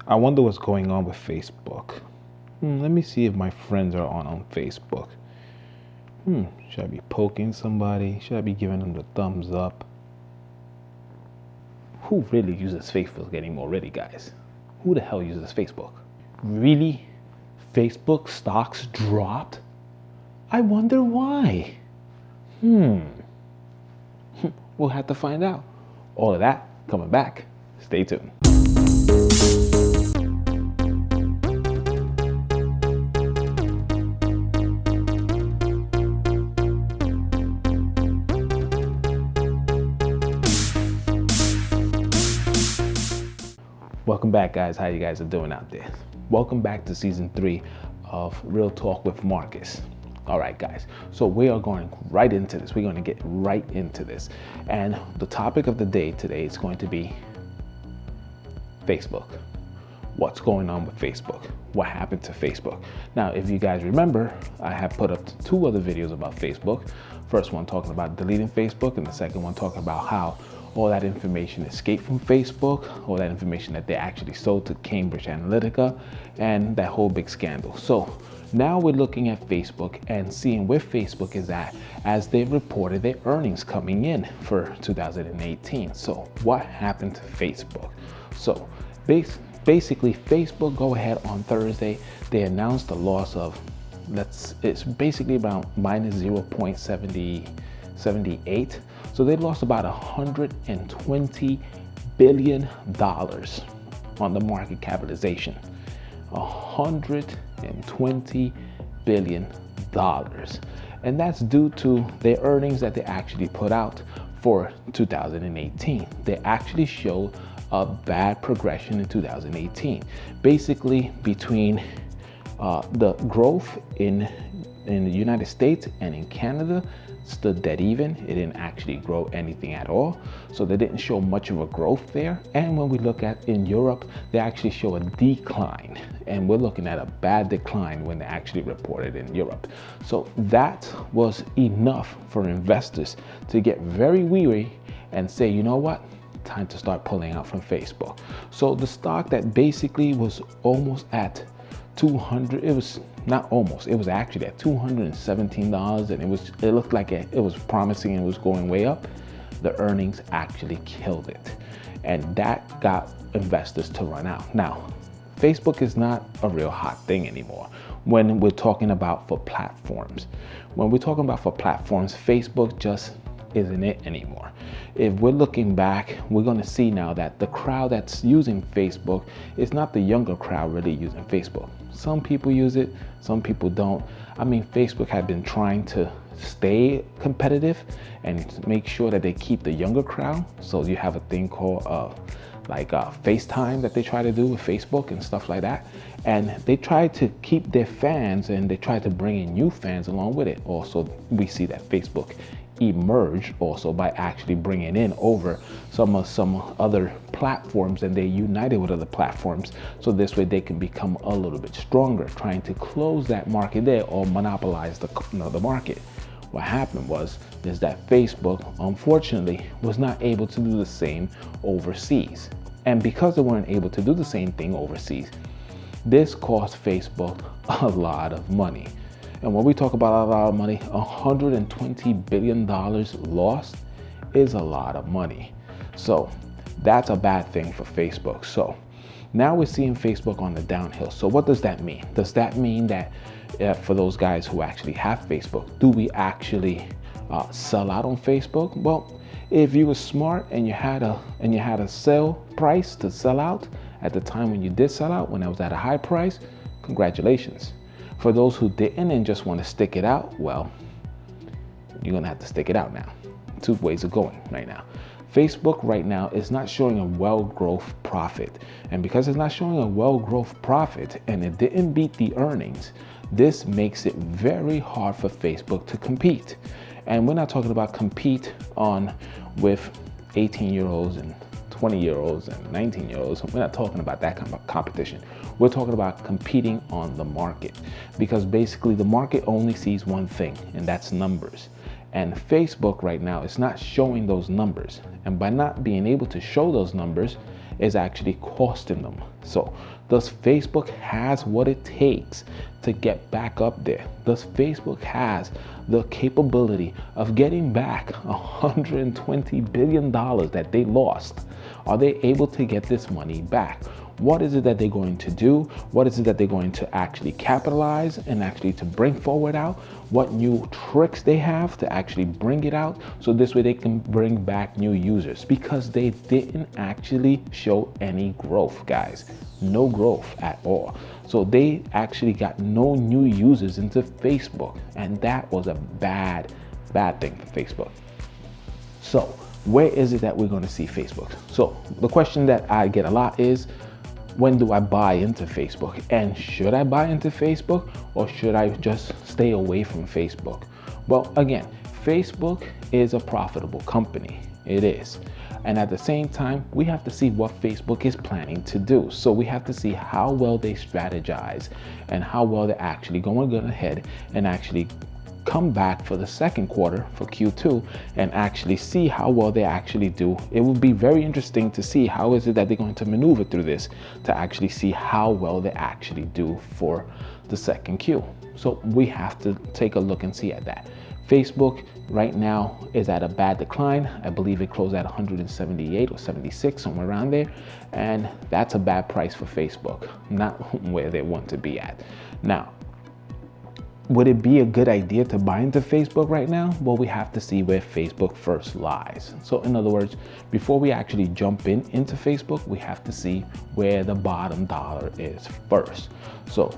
I wonder what's going on with Facebook. Let me see if my friends are on Facebook. Should I be poking somebody? Should I be giving them the thumbs up? Who really uses Facebook anymore, really, guys? Who the hell uses Facebook? Really? Facebook stocks dropped? I wonder why. We'll have to find out. All of that coming back. Stay tuned. Welcome back, guys. How you guys are doing out there? Welcome back to season 3 of Real Talk with Marcus. All right, guys. So we are going right into this. We're going to get right into this. And the topic of the day today is going to be Facebook. What's going on with Facebook? What happened to Facebook? Now, if you guys remember, I have put up 2 other videos about Facebook. First one talking about deleting Facebook, and the second one talking about how all that information escaped from Facebook, all that information that they actually sold to Cambridge Analytica, and that whole big scandal. So now we're looking at Facebook and seeing where Facebook is at as they've reported their earnings coming in for 2018. So what happened to Facebook? So basically Facebook go ahead on Thursday, they announced a loss of, it's basically about minus 0.78. So they lost about $120 billion on the market capitalization. $120 billion. And that's due to their earnings that they actually put out for 2018. They actually showed a bad progression in 2018. Basically between the growth in the United States and in Canada stood dead even. It didn't actually grow anything at all. So they didn't show much of a growth there. And when we look at in Europe, they actually show a decline. And we're looking at a bad decline when they actually reported in Europe. So that was enough for investors to get very weary and say, you know what? Time to start pulling out from Facebook. So the stock that basically was almost at 200, it was not almost, it was actually at $217, and it looked like it was promising and was going way up. The earnings actually killed it, and that got investors to run out. Now, Facebook is not a real hot thing anymore when we're talking about for platforms. When we're talking about for platforms, Facebook just isn't it anymore. If we're looking back, we're going to see now that the crowd that's using Facebook is not the younger crowd really using Facebook. Some people use it, some people don't. I mean, Facebook had been trying to stay competitive and make sure that they keep the younger crowd. So you have a thing called FaceTime that they try to do with Facebook and stuff like that. And they try to keep their fans, and they try to bring in new fans along with it. Also, we see that Facebook emerged also by actually bringing in over some other platforms, and they united with other platforms, so this way they can become a little bit stronger, trying to close that market there or monopolize the market. What happened is that Facebook unfortunately was not able to do the same overseas, and because they weren't able to do the same thing overseas, this cost Facebook a lot of money. And when we talk about a lot of money, $120 billion lost is a lot of money. So that's a bad thing for Facebook. So now we're seeing Facebook on the downhill. So what does that mean? Does that mean that for those guys who actually have Facebook, do we actually sell out on Facebook? Well, if you were smart and you had a sell price to sell out at the time when you did sell out, when it was at a high price, congratulations. For those who didn't and just want to stick it out, well, you're going to have to stick it out now. 2 ways of going right now. Facebook right now is not showing a well-growth profit. And because it's not showing a well-growth profit and it didn't beat the earnings, this makes it very hard for Facebook to compete. And we're not talking about compete with 18-year-olds and 20-year-olds and 19-year-olds. We're not talking about that kind of competition. We're talking about competing on the market, because basically the market only sees one thing, and that's numbers. And Facebook right now is not showing those numbers. And by not being able to show those numbers is actually costing them. So does Facebook has what it takes to get back up there? Does Facebook has the capability of getting back $120 billion that they lost? Are they able to get this money back? What is it that they're going to do? What is it that they're going to actually capitalize and actually to bring forward out? What new tricks they have to actually bring it out, so this way they can bring back new users, because they didn't actually show any growth, guys. No growth at all. So they actually got no new users into Facebook, and that was a bad thing for Facebook. So where is it that we're going to see Facebook? So the question that I get a lot is, when do I buy into Facebook? And should I buy into Facebook, or should I just stay away from Facebook? Well, again, Facebook is a profitable company. It is. And at the same time, we have to see what Facebook is planning to do. So we have to see how well they strategize and how well they're actually going ahead and actually come back for the second quarter, for Q2, and actually see how well they actually do. It will be very interesting to see how is it that they're going to maneuver through this to actually see how well they actually do for the second Q. So we have to take a look and see at that. Facebook right now is at a bad decline. I believe it closed at 178 or 76, somewhere around there. And that's a bad price for Facebook, not where they want to be at. Now, would it be a good idea to buy into Facebook right now? Well, we have to see where Facebook first lies. So in other words, before we actually jump into Facebook, we have to see where the bottom dollar is first. So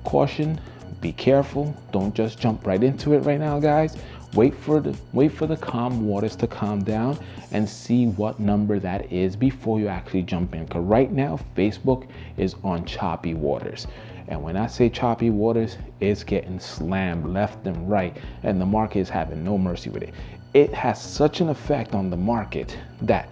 caution, be careful. Don't just jump right into it right now, guys. Wait for the calm waters to calm down and see what number that is before you actually jump in. Because right now, Facebook is on choppy waters. And when I say choppy waters, it's getting slammed left and right, and the market is having no mercy with it. It has such an effect on the market that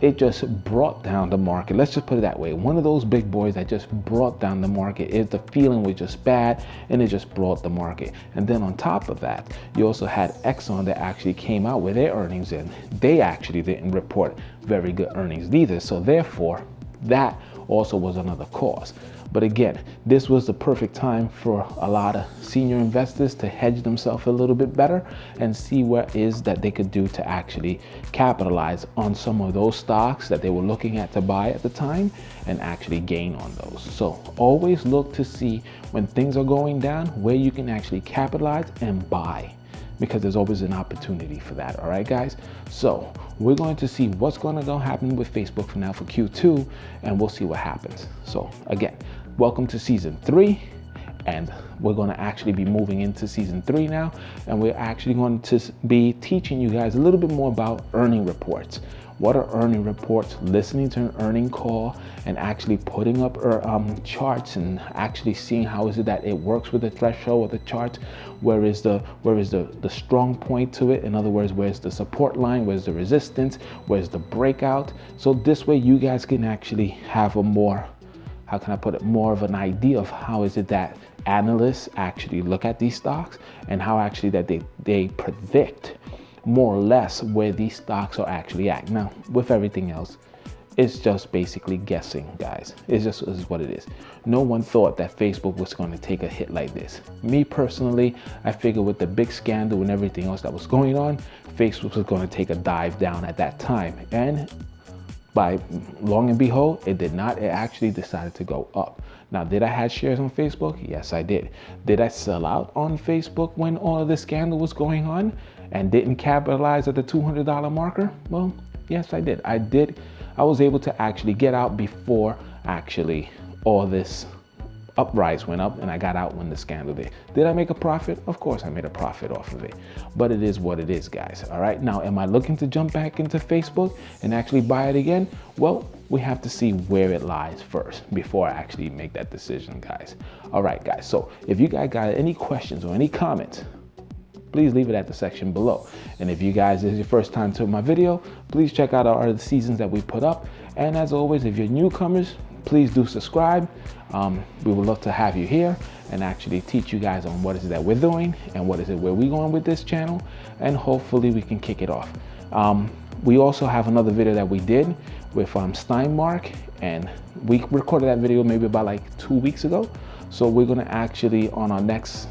it just brought down the market. Let's just put it that way. One of those big boys that just brought down the market. The feeling was just bad, and it just brought the market. And then on top of that, you also had Exxon that actually came out with their earnings, and they actually didn't report very good earnings either. So therefore, that also was another cause. But again, this was the perfect time for a lot of senior investors to hedge themselves a little bit better and see what is that they could do to actually capitalize on some of those stocks that they were looking at to buy at the time and actually gain on those. So always look to see when things are going down where you can actually capitalize and buy, because there's always an opportunity for that. All right, guys. So we're going to see what's going to happen with Facebook for now for Q2, and we'll see what happens. So again, welcome to season 3, and we're going to actually be moving into season 3 now, and we're actually going to be teaching you guys a little bit more about earning reports. What are earning reports? Listening to an earning call and actually putting up charts and actually seeing how is it that it works with the threshold of the chart. Where is the strong point to it? In other words, where's the support line? Where's the resistance? Where's the breakout? So this way you guys can actually have a more, how can I put it, more of an idea of how is it that analysts actually look at these stocks and how actually that they predict more or less where these stocks are actually at. Now, with everything else, it's just basically guessing, guys. It's just is what it is. No one thought that Facebook was going to take a hit like this. Me personally, I figured with the big scandal and everything else that was going on, Facebook was going to take a dive down at that time. And by long and behold, it did not. It actually decided to go up. Now, did I have shares on Facebook? Yes, I did. Did I sell out on Facebook when all of this scandal was going on and didn't capitalize at the $200 marker? Well, yes, I did. I was able to actually get out before actually all this uprise went up, and I got out when the scandal did. Did I make a profit? Of course I made a profit off of it, but it is what it is, guys. All right, now am I looking to jump back into Facebook and actually buy it again? Well, we have to see where it lies first before I actually make that decision, guys. All right, guys, so if you guys got any questions or any comments, please leave it at the section below. And if you guys, this is your first time to my video, please check out our other seasons that we put up. And as always, if you're newcomers, please do subscribe. We would love to have you here and actually teach you guys on what is it that we're doing and what is it where we're going with this channel, and hopefully we can kick it off. We also have another video that we did with Steinmark, and we recorded that video maybe about like 2 weeks ago. So we're gonna actually on our next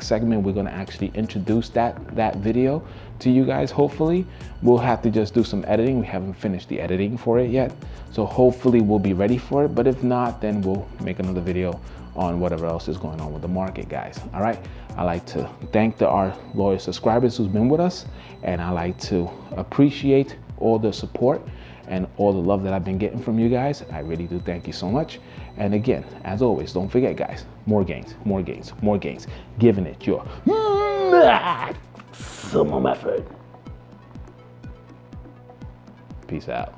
segment, we're gonna actually introduce that video to you guys. Hopefully we'll have to just do some editing. We haven't finished the editing for it yet, so hopefully we'll be ready for it. But if not, then we'll make another video on whatever else is going on with the market, guys. All right, I like to thank our loyal subscribers who's been with us, and I like to appreciate all the support and all the love that I've been getting from you guys. I really do thank you so much. And again, as always, don't forget, guys, more gains, more gains, more gains. Giving it your maximum effort. Peace out.